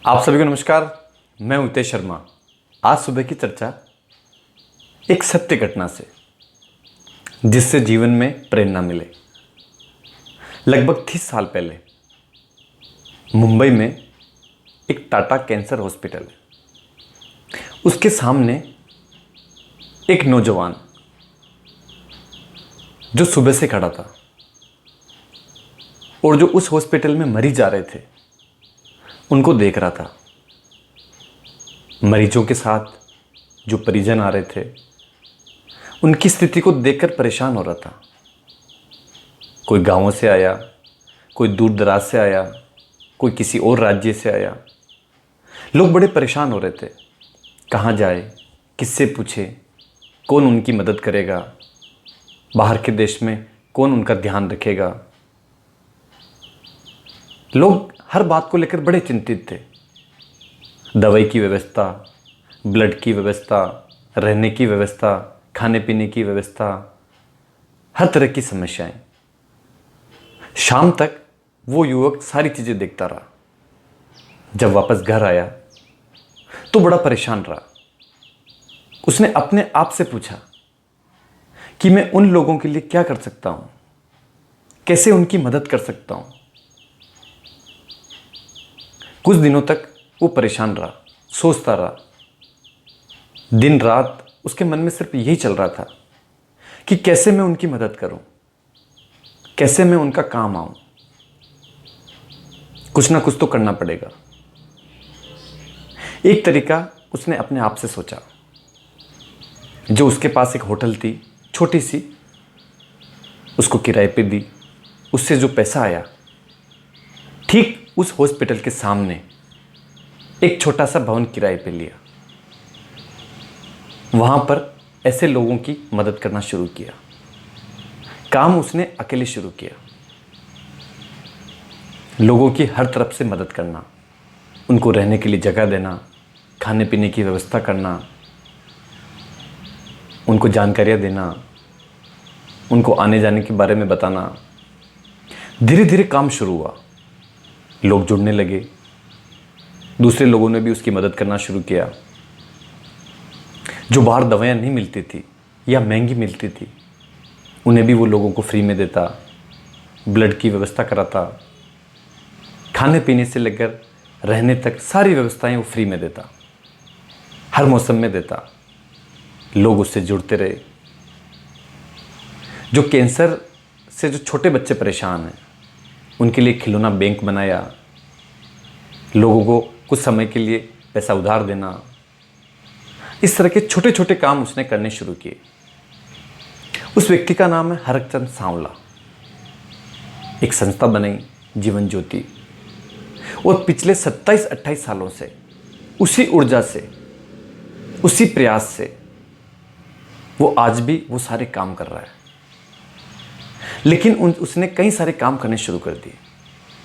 आप सभी को नमस्कार। मैं उतेश शर्मा। आज सुबह की चर्चा एक सत्य घटना से, जिससे जीवन में प्रेरणा मिले। लगभग 30 साल पहले मुंबई में एक टाटा कैंसर हॉस्पिटल है। उसके सामने एक नौजवान जो सुबह से खड़ा था और जो उस हॉस्पिटल में मरीज आ रहे थे उनको देख रहा था। मरीजों के साथ जो परिजन आ रहे थे उनकी स्थिति को देखकर परेशान हो रहा था। कोई गांवों से आया, कोई दूर दराज से आया, कोई किसी और राज्य से आया। लोग बड़े परेशान हो रहे थे, कहाँ जाए, किससे पूछे, कौन उनकी मदद करेगा, बाहर के देश में कौन उनका ध्यान रखेगा। लोग हर बात को लेकर बड़े चिंतित थे। दवाई की व्यवस्था, ब्लड की व्यवस्था, रहने की व्यवस्था, खाने पीने की व्यवस्था, हर तरह की समस्याएं। शाम तक वो युवक सारी चीज़ें देखता रहा। जब वापस घर आया तो बड़ा परेशान रहा। उसने अपने आप से पूछा कि मैं उन लोगों के लिए क्या कर सकता हूं, कैसे उनकी मदद कर सकता हूं। कुछ दिनों तक वो परेशान रहा, सोचता रहा। दिन रात उसके मन में सिर्फ यही चल रहा था कि कैसे मैं उनकी मदद करूं, कैसे मैं उनका काम आऊं। कुछ ना कुछ तो करना पड़ेगा। एक तरीका उसने अपने आप से सोचा। जो उसके पास एक होटल थी, छोटी सी, उसको किराए पे दी। उससे जो पैसा आया, ठीक उस हॉस्पिटल के सामने एक छोटा सा भवन किराए पे लिया। वहां पर ऐसे लोगों की मदद करना शुरू किया। काम उसने अकेले शुरू किया। लोगों की हर तरफ से मदद करना, उनको रहने के लिए जगह देना, खाने पीने की व्यवस्था करना, उनको जानकारियां देना, उनको आने जाने के बारे में बताना। धीरे धीरे काम शुरू हुआ। लोग जुड़ने लगे। दूसरे लोगों ने भी उसकी मदद करना शुरू किया। जो बाहर दवाइयाँ नहीं मिलती थी या महंगी मिलती थी, उन्हें भी वो लोगों को फ्री में देता। ब्लड की व्यवस्था कराता। खाने पीने से लेकर रहने तक सारी व्यवस्थाएं वो फ्री में देता। हर मौसम में देता। लोग उससे जुड़ते रहे। जो कैंसर से जो छोटे बच्चे परेशान हैं, उनके लिए खिलौना बैंक बनाया। लोगों को कुछ समय के लिए पैसा उधार देना। इस तरह के छोटे छोटे काम उसने करने शुरू किए। उस व्यक्ति का नाम है हरकचंद सांवला। एक संस्था बनाई, जीवन ज्योति। और पिछले 27-28 सालों से उसी ऊर्जा से, उसी प्रयास से वो आज भी वो सारे काम कर रहा है। लेकिन उसने कई सारे काम करने शुरू कर दिए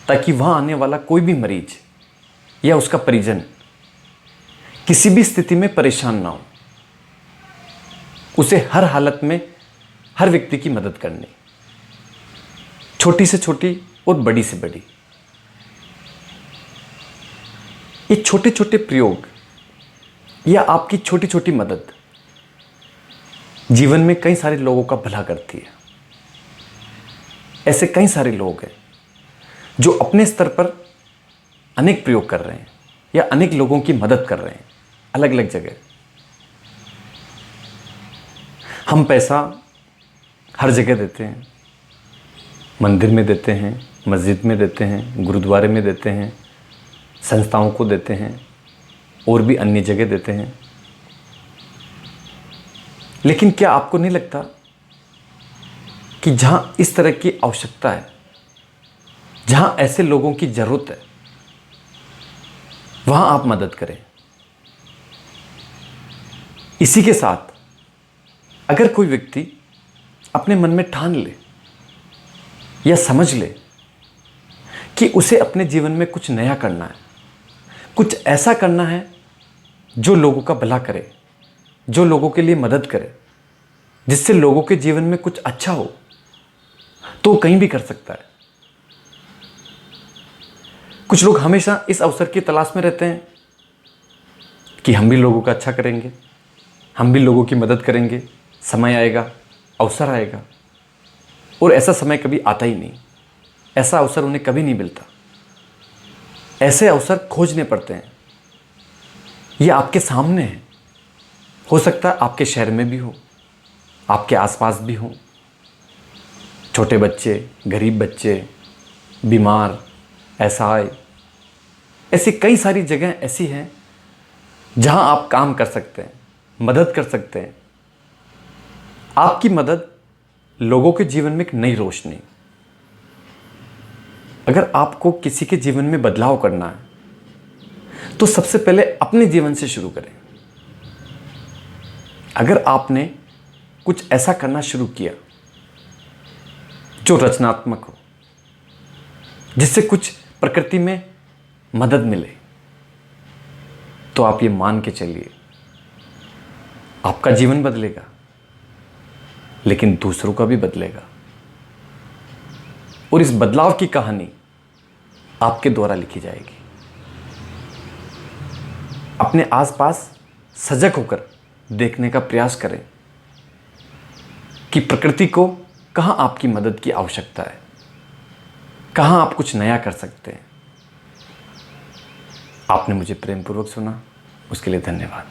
ताकि वहां आने वाला कोई भी मरीज या उसका परिजन किसी भी स्थिति में परेशान ना हो। उसे हर हालत में हर व्यक्ति की मदद करनी, छोटी से छोटी और बड़ी से बड़ी। ये छोटे छोटे प्रयोग या आपकी छोटी छोटी मदद जीवन में कई सारे लोगों का भला करती है। ऐसे कई सारे लोग हैं जो अपने स्तर पर अनेक प्रयोग कर रहे हैं या अनेक लोगों की मदद कर रहे हैं अलग अलग जगह। हम पैसा हर जगह देते हैं। मंदिर में देते हैं, मस्जिद में देते हैं, गुरुद्वारे में देते हैं, संस्थाओं को देते हैं और भी अन्य जगह देते हैं। लेकिन क्या आपको नहीं लगता कि जहां इस तरह की आवश्यकता है, जहां ऐसे लोगों की जरूरत है, वहां आप मदद करें। इसी के साथ अगर कोई व्यक्ति अपने मन में ठान ले या समझ ले कि उसे अपने जीवन में कुछ नया करना है, कुछ ऐसा करना है जो लोगों का भला करे, जो लोगों के लिए मदद करे, जिससे लोगों के जीवन में कुछ अच्छा हो, तो कहीं भी कर सकता है। कुछ लोग हमेशा इस अवसर की तलाश में रहते हैं कि हम भी लोगों का अच्छा करेंगे, हम भी लोगों की मदद करेंगे, समय आएगा, अवसर आएगा। और ऐसा समय कभी आता ही नहीं, ऐसा अवसर उन्हें कभी नहीं मिलता। ऐसे अवसर खोजने पड़ते हैं। ये आपके सामने है। हो सकता है आपके शहर में भी हो, आपके आसपास भी हो। छोटे बच्चे, गरीब बच्चे, बीमार, असहाय, ऐसी कई सारी जगह ऐसी हैं जहां आप काम कर सकते हैं, मदद कर सकते हैं। आपकी मदद लोगों के जीवन में एक नई रोशनी। अगर आपको किसी के जीवन में बदलाव करना है तो सबसे पहले अपने जीवन से शुरू करें। अगर आपने कुछ ऐसा करना शुरू किया जो रचनात्मक हो, जिससे कुछ प्रकृति में मदद मिले, तो आप ये मान के चलिए आपका जीवन बदलेगा, लेकिन दूसरों का भी बदलेगा। और इस बदलाव की कहानी आपके द्वारा लिखी जाएगी। अपने आसपास सजग होकर देखने का प्रयास करें कि प्रकृति को कहां आपकी मदद की आवश्यकता है, कहां आप कुछ नया कर सकते हैं। आपने मुझे प्रेमपूर्वक सुना, उसके लिए धन्यवाद।